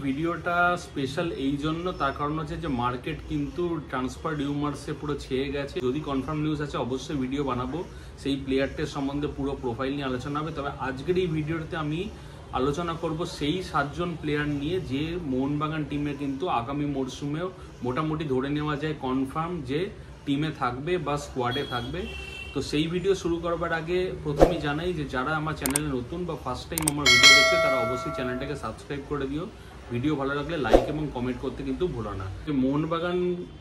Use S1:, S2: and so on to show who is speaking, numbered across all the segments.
S1: ভিডিওটা স্পেশাল এই জন্য, তার কারণ হচ্ছে যে মার্কেট কিন্তু ট্রান্সফার রিউমার্সে পুরো ছেয়ে গেছে। যদি কনফার্ম নিউজ আছে অবশ্যই ভিডিও বানাবো, সেই প্লেয়ারটার সম্বন্ধে পুরো প্রোফাইল নিয়ে আলোচনা হবে। তবে আজকের এই ভিডিওতে আমি আলোচনা করব সেই 7 জন প্লেয়ার নিয়ে যে মোহনবাগান টিমে কিন্তু আগামী মরশুমেও মোটামুটি ধরে নেওয়া যায় কনফার্ম যে টিমে থাকবে বা স্কোয়াডে থাকবে। তো সেই ভিডিও শুরু করবার আগে প্রথমেই জানাই যে যারা আমার চ্যানেলে নতুন বা ফার্স্ট টাইম আমার ভিডিও দেখছে তারা অবশ্যই চ্যানেলটাকে সাবস্ক্রাইব করে দিও। ভিডিও ভালো লাগলে লাইক এবং কমেন্ট করতে কিন্তু ভুলো না। মোহনবাগান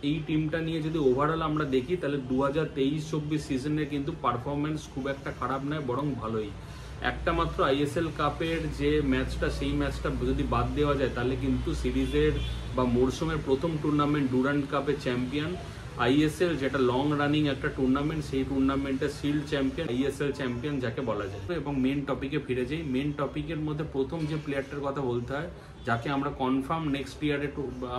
S1: এই টিমটা নিয়ে যদি ওভারঅল আমরা দেখি তাহলে 2023-24 সিজনে কিন্তু পারফরমেন্স খুব একটা খারাপ নয়, বরং ভালোই। একটা মাত্র আইএসএল কাপের যে ম্যাচটা, সেই ম্যাচটা যদি বাদ দেওয়া যায় তাহলে কিন্তু সিরিজের বা মরশুমের প্রথম টুর্নামেন্ট ডুরান্ড কাপের চ্যাম্পিয়ন, আইএসএল যেটা লং রানিং একটা টুর্নামেন্ট, সেই টুর্নামেন্টের শিল্ড চ্যাম্পিয়ন, আইএসএল চ্যাম্পিয়ন যাকে বলা যায়। এবং মেন টপিকে ফিরে যাই। মেন টপিকের মধ্যে প্রথম যে প্লেয়ারটার কথা বলতে হয়, যাকে আমরা কনফার্ম নেক্সট ইয়ারে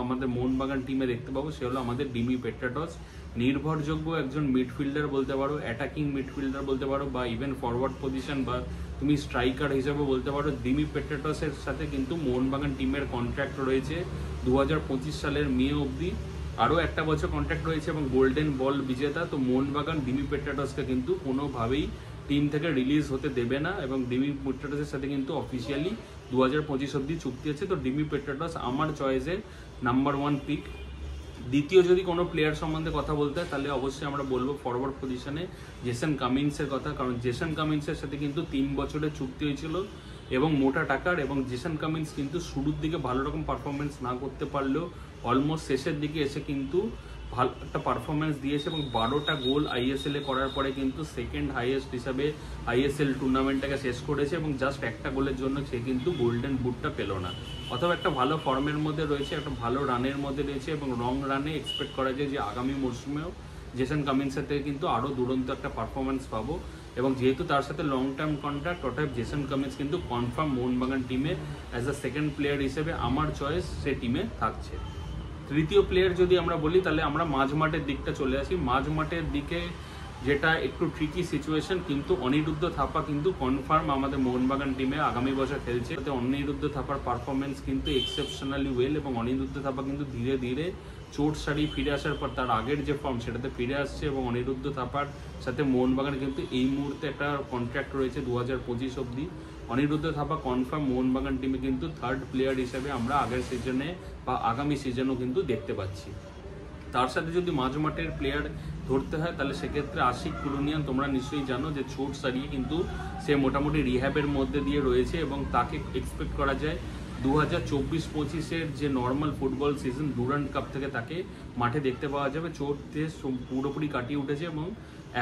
S1: আমাদের মোহনবাগান টিমে দেখতে পাবো, সে হলো আমাদের ডিমি পেট্রাটস। নির্ভরযোগ্য একজন মিডফিল্ডার বলতে পারো, অ্যাটাকিং মিডফিল্ডার বলতে পারো, বা ইভেন ফরওয়ার্ড পজিশন বা তুমি স্ট্রাইকার হিসেবে বলতে পারো। ডিমি পেট্রাটসের সাথে কিন্তু মোহনবাগান টিমের কন্ট্রাক্ট রয়েছে 2025 সালের মে অবধি। আরও একটা বছর কন্ট্রাক্ট রয়েছে এবং গোল্ডেন বল বিজেতা। তো মোহনবাগান ডিমি পেট্রাটসকে কিন্তু কোনোভাবেই টিম থেকে রিলিজ হতে দেবে না এবং ডিমি পেট্রাটসের সাথে কিন্তু অফিসিয়ালি 2025 অবধি চুক্তি আছে। তো ডিমি পেট্রাটস আমার চয়েসের নাম্বার 1 পিক। দ্বিতীয় যদি কোনো প্লেয়ার সম্বন্ধে কথা বলতে হয় তাহলে অবশ্যই আমরা বলবো ফরওয়ার্ড পজিশনে জেসন কামিন্সের কথা। কারণ জেসন কামিন্সের সাথে কিন্তু 3 বছরের চুক্তি হয়েছিল এবং মোটা টাকার। এবং জেসন কামিন্স কিন্তু শুরুর দিকে ভালো রকম পারফরমেন্স না করতে পারলেও অলমোস্ট শেষের দিকে এসে কিন্তু ভালো একটা পারফরমেন্স দিয়েছে এবং 12টা গোল আইএসএল এ করার পরে কিন্তু সেকেন্ড হাইয়েস্ট হিসাবে আইএসএল টুর্নামেন্টটাকে শেষ করেছে এবং জাস্ট একটা গোলের জন্য সে কিন্তু গোল্ডেন বুটটা পেল না। অথবা একটা ভালো ফর্মের মধ্যে রয়েছে, একটা ভালো রানের মধ্যে রয়েছে এবং লং রানে এক্সপেক্ট করা যায় যে আগামী মরশুমেও জেসন কামিন্সের থেকে কিন্তু আরও দুরন্ত একটা পারফরমেন্স পাবো। এবং যেহেতু তার সাথে লং টার্ম কন্ট্রাক্ট, অর্থাৎ জেসন কামিন্স কিন্তু কনফার্ম মোহনবাগান টিমে অ্যাজ আ সেকেন্ড প্লেয়ার হিসেবে আমার চয়েস সে টিমে থাকছে। তৃতীয় প্লেয়ার যদি আমরা বলি তাহলে আমরা মাঝমাঠের দিকটা চলে আসি। মাঝমাঠের দিকে যেটা একটু ট্রিকি সিচুয়েশন, কিন্তু অনিরুদ্ধ থাপা কিন্তু কনফার্ম আমাদের মোহনবাগান টিমে আগামী বছর খেলছে। অনিরুদ্ধ থাপার পারফরমেন্স কিন্তু এক্সেপশনালি ওয়েল এবং অনিরুদ্ধ থাপা কিন্তু ধীরে ধীরে চোট সারিয়ে ফিরে আসার পর তার আগের যে ফর্ম সেটাতে ফিরে আসছে। এবং অনিরুদ্ধ থাপার সাথে মোহনবাগান কিন্তু এই মুহূর্তে একটা কন্ট্রাক্ট রয়েছে 2025 অবধি। অনিরুদ্ধ থাপা কনফার্ম মোহনবাগান টিমে কিন্তু থার্ড প্লেয়ার হিসেবে আমরা আগের সিজনে বা আগামী সিজনেও কিন্তু দেখতে পাচ্ছি। তার সাথে যদি মাঝমাঠের প্লেয়ার ধরতে হয় তাহলে সেক্ষেত্রে আশিক কুরুনিয়ান, তোমরা নিশ্চয়ই জানো যে চোট সারিয়ে কিন্তু সে মোটামুটি রিহ্যাবের মধ্যে দিয়ে রয়েছে এবং তাকে এক্সপেক্ট করা যায় 2024-25-এর যে normal football season Durand cup থেকে তাকে মাঠে দেখতে পাওয়া যাবে। চোট দিয়ে পুরোপুরি কাটিয়ে উঠেছে এবং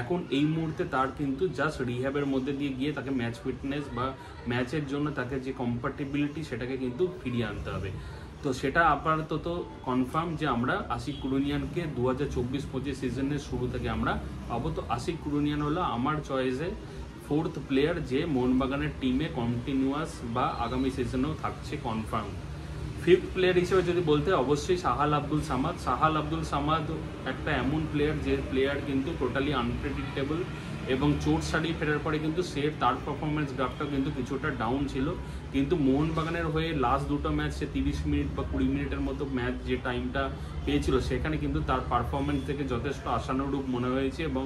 S1: এখন এই মুহূর্তে তার কিন্তু জাস্ট রিহ্যাবের মধ্যে দিয়ে গিয়ে তাকে ম্যাচ ফিটনেস বা ম্যাচের জন্য তাকে যে কম্পার্টেবিলিটি সেটাকে কিন্তু ফিরিয়ে আনতে হবে। তো সেটা আপাতত কনফার্ম যে আমরা আশিক কুরুনিয়ানকে 2024-25 সিজনের শুরু থেকে আমরা পাবো। তো আশিক কুরুনিয়ান হলো আমার চয়েসে 4th প্লেয়ার যে মোহনবাগানের টিমে কন্টিনিউয়াস বা আগামী সিজনেও থাকছে কনফার্ম। 5th প্লেয়ার হিসেবে যদি বলতে অবশ্যই সাহাল আব্দুল সামাদ। সাহাল আব্দুল সামাদ একটা এমন প্লেয়ার যে প্লেয়ার কিন্তু টোটালি আনপ্রেডিক্টেবল এবং চোট সারিয়ে ফেরার পরে কিন্তু তার পারফরমেন্স গ্রাফটাও কিন্তু কিছুটা ডাউন ছিল। কিন্তু মোহনবাগানের হয়ে লাস্ট দুটো ম্যাচ সে 30 মিনিট বা 20 মিনিটের মতো ম্যাচ যে টাইমটা পেয়েছিল সেখানে কিন্তু তার পারফরমেন্স থেকে যথেষ্ট আশানুরূপ মনে হয়েছে এবং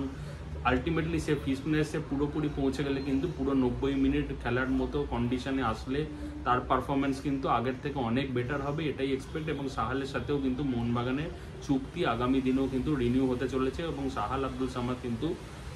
S1: আলটিমেটলি সে ফিটনেসে পুরোপুরি পৌঁছে গেলে কিন্তু পুরো 90 মিনিট খেলার মতো কন্ডিশনে আসলে তার পারফরমেন্স কিন্তু আগের থেকে অনেক বেটার হবে, এটাই এক্সপেক্ট। এবং সাহালের সাথেও কিন্তু মোহনবাগানের চুক্তি আগামী দিনেও কিন্তু রিনিউ হতে চলেছে এবং সাহাল আব্দুল সামাদ কিন্তু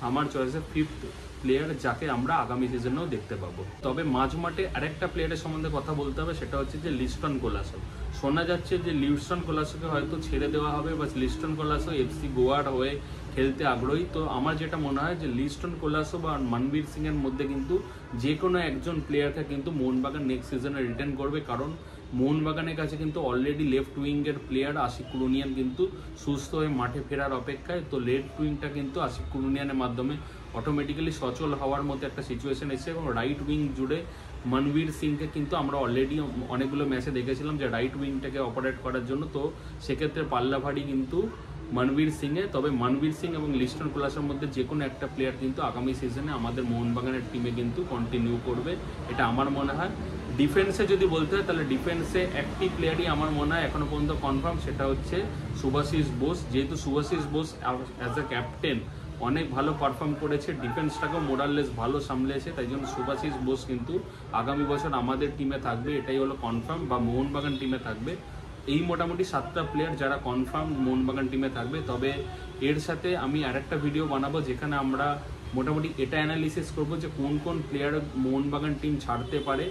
S1: আমার চয়েসে 5th প্লেয়ার যাকে আমরা আগামী সিজনেও দেখতে পাবো। তবে মাঝমাঠে আরেকটা প্লেয়ারের সম্বন্ধে কথা বলতে হবে, সেটা হচ্ছে যে লিস্টন কোলাসো। শোনা যাচ্ছে যে লিস্টন কোলাসোকে হয়তো ছেড়ে দেওয়া হবে বা লিস্টন কোলাসো এফসি গোয়ার হয়ে খেলতে আগ্রহী। তো আমার যেটা মনে হয় যে লিস্টন কোলাসো বা মনবীর সিংয়ের মধ্যে কিন্তু যে কোনো একজন প্লেয়ারকে কিন্তু মোহনবাগান নেক্সট সিজনে রিটার্ন করবে। কারণ মোহনবাগানের কাছে কিন্তু অলরেডি লেফট উইংয়ের প্লেয়ার আশিক কুরুনিয়ান কিন্তু সুস্থ হয়ে মাঠে ফেরার অপেক্ষায়। তো লেফট উইংটা কিন্তু আশিক কুরুনিয়ানের মাধ্যমে অটোমেটিক্যালি সচল হওয়ার মতো একটা সিচুয়েশন এসেছে এবং রাইট উইং জুড়ে মনবীর সিংকে কিন্তু আমরা অলরেডি অনেকগুলো ম্যাচে দেখেছিলাম যে রাইট উইংটাকে অপারেট করার জন্য। তো সেক্ষেত্রে পাল্লা ভারী কিন্তু মনবীর সিংয়ে। তবে মনবীর সিং এবং লিস্টন কোলাসের মধ্যে যে কোনো একটা প্লেয়ার কিন্তু আগামী সিজনে আমাদের মোহনবাগানের টিমে কিন্তু কন্টিনিউ করবে, এটা আমার মনে হয়। ডিফেন্সে যদি বলতে হয় তাহলে ডিফেন্সে একটি প্লেয়ারই আমার মনে হয় এখনো পর্যন্ত কনফার্ম, সেটা হচ্ছে শুভাশিস বোস। যেহেতু Subhashis Bose as a captain অনেক ভালো পারফর্ম করেছে, ডিফেন্সটাকেও মোরাললেস ভালো সামলেছে, তাই জন্য শুভাশিস বোস কিন্তু আগামী বছর আমাদের টিমে থাকবে, এটাই হলো কনফার্ম, বা মোহনবাগান টিমে থাকবে। এই মোটামুটি 7টা প্লেয়ার যারা কনফার্ম মোহনবাগান টিমে থাকবে। তবে এর সাথে আমি আরেকটা ভিডিও বানাবো যেখানে আমরা মোটামুটি এটা অ্যানালিসিস করবো যে কোন কোন প্লেয়ার মোহনবাগান টিম ছাড়তে পারে।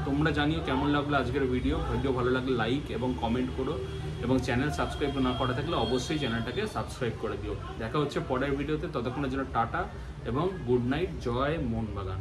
S1: তোমরা জানিও কেমন লাগলো আজকের ভিডিও ভালো লাগলে লাইক এবং কমেন্ট করো, এবং চ্যানেল সাবস্ক্রাইব না করা থাকলে অবশ্যই চ্যানেলটাকে সাবস্ক্রাইব করে দিও। দেখা হচ্ছে পরের ভিডিওতে, ততক্ষণের জন্য টাটা এবং গুড নাইট, জয় মোহনবাগান।